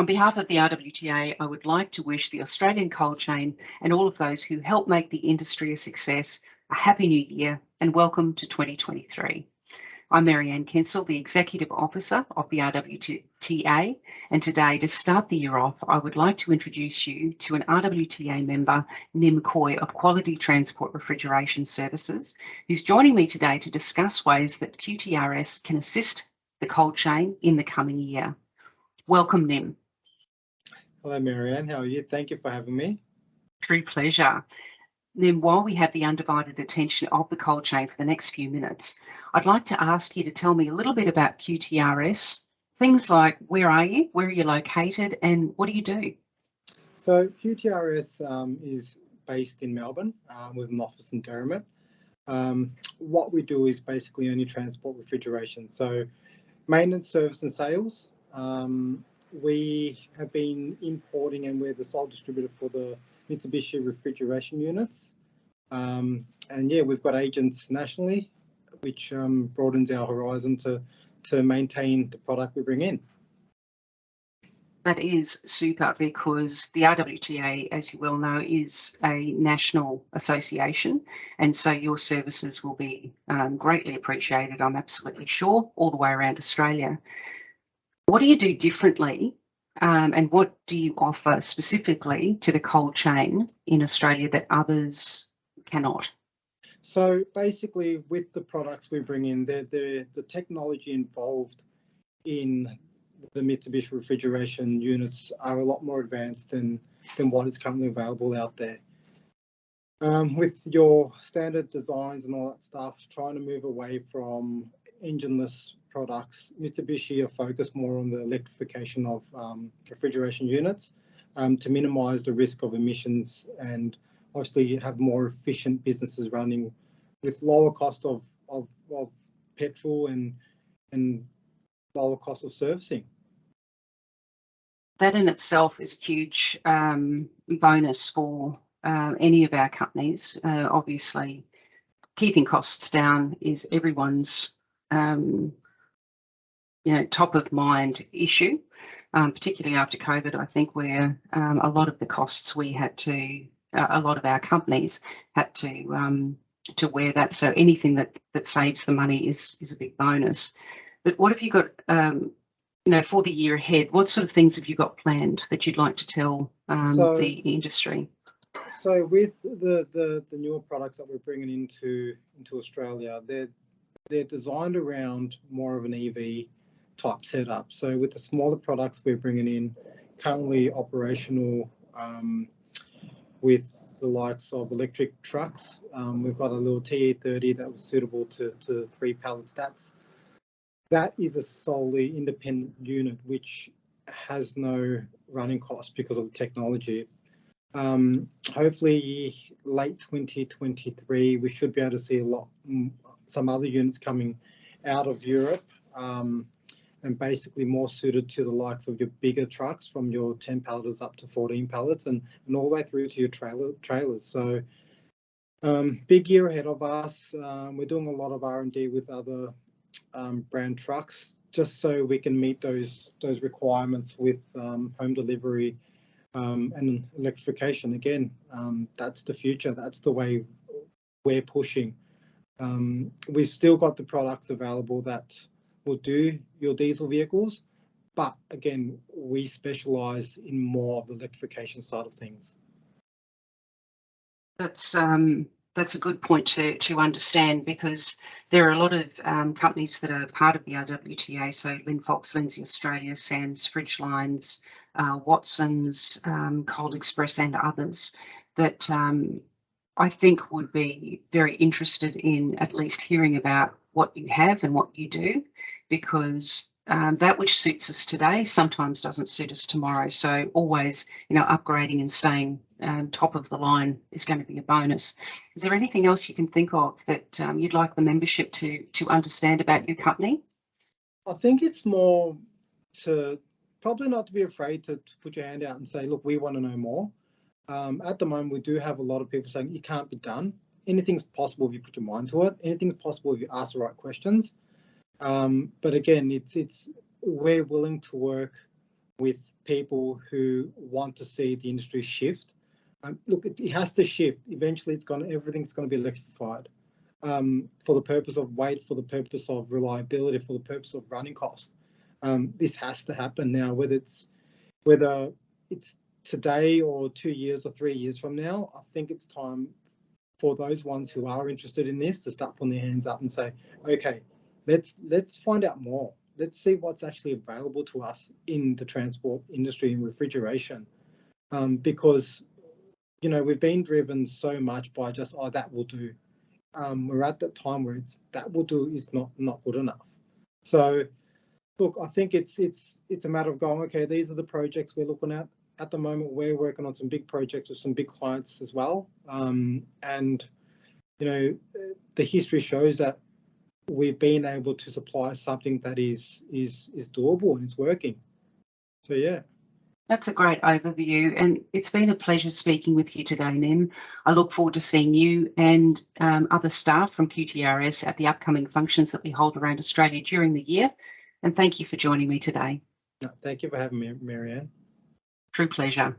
On behalf of the RWTA, I would like to wish the Australian cold chain and all of those who help make the industry a success a happy new year and welcome to 2023. I'm Marianne Kensel, the Executive Officer of the RWTA, and today, to start the year off, I would like to introduce you to an RWTA member, Nim Koy of Quality Transport Refrigeration Services, who's joining me today to discuss ways that QTRS can assist the cold chain in the coming year. Welcome, Nim. Hello, Marianne. How are you? Thank you for having me. True pleasure. Nim, while we have the undivided attention of the cold chain for the next few minutes, I'd like to ask you to tell me a little bit about QTRS, things like where are you located, and what do you do? So QTRS is based in Melbourne with an office in Derrimut. What we do is basically only transport refrigeration, so maintenance, service and sales. We have been importing and we're the sole distributor for the Mitsubishi refrigeration units. And yeah, we've got agents nationally, which broadens our horizon to maintain the product we bring in. That is super, because the RWTA, as you well know, is a national association, and so your services will be greatly appreciated, I'm absolutely sure, all the way around Australia. What do you do differently, and what do you offer specifically to the cold chain in Australia that others cannot? So basically, with the products we bring in, the technology involved in the Mitsubishi refrigeration units are a lot more advanced than what is currently available out there. With your standard designs and all that stuff, trying to move away from engineless products, Mitsubishi are focused more on the electrification of refrigeration units to minimise the risk of emissions and obviously have more efficient businesses running with lower cost of petrol and lower cost of servicing. That in itself is a huge bonus for any of our companies. Obviously, keeping costs down is everyone's top of mind issue, particularly after COVID, I think, where a lot of the costs a lot of our companies had to wear that. So anything that saves the money is a big bonus. But what have you got, for the year ahead? What sort of things have you got planned that you'd like to tell the industry? So with the newer products that we're bringing into Australia, they're designed around more of an EV type setup. So with the smaller products we're bringing in, currently operational with the likes of electric trucks. We've got a little TE30 that was suitable to 3 pallets. That is a solely independent unit which has no running costs because of the technology. Hopefully late 2023 we should be able to see some other units coming out of Europe, and basically more suited to the likes of your bigger trucks, from your 10 pallets up to 14 pallets and all the way through to your trailers. So big year ahead of us. We're doing a lot of R&D with other brand trucks just so we can meet those requirements with home delivery and electrification. Again, that's the future. That's the way we're pushing. We've still got the products available that will do your diesel vehicles, but again, we specialise in more of the electrification side of things. That's a good point to understand, because there are a lot of companies that are part of the RWTA, so Linfox, Lindsay Australia, Sands, Fridge Lines, Watson's, Cold Express and others that I think would be very interested in at least hearing about what you have and what you do, because that which suits us today sometimes doesn't suit us tomorrow. So always, upgrading and staying top of the line is going to be a bonus. Is there anything else you can think of that you'd like the membership to understand about your company? I think it's more to probably not to be afraid to put your hand out and say, look, we want to know more. At the moment, we do have a lot of people saying it can't be done. Anything's possible if you put your mind to it. Anything's possible if you ask the right questions. But again, we're willing to work with people who want to see the industry shift. Look, it has to shift. Eventually, everything's going to be electrified for the purpose of weight, for the purpose of reliability, for the purpose of running cost. This has to happen now, whether it's today or 2 years or 3 years from now. I think it's time for those ones who are interested in this to start putting their hands up and say, okay, let's find out more. Let's see what's actually available to us in the transport industry and refrigeration, because we've been driven so much by just, oh, that will do. We're at that time where that will do is not good enough. So look, I think it's a matter of going, okay, these are the projects we're looking at. At the moment, we're working on some big projects with some big clients as well. And the history shows that we've been able to supply something that is doable and it's working. So yeah. That's a great overview, and it's been a pleasure speaking with you today, Nim. I look forward to seeing you and other staff from QTRS at the upcoming functions that we hold around Australia during the year. And thank you for joining me today. Thank you for having me, Marianne. True pleasure.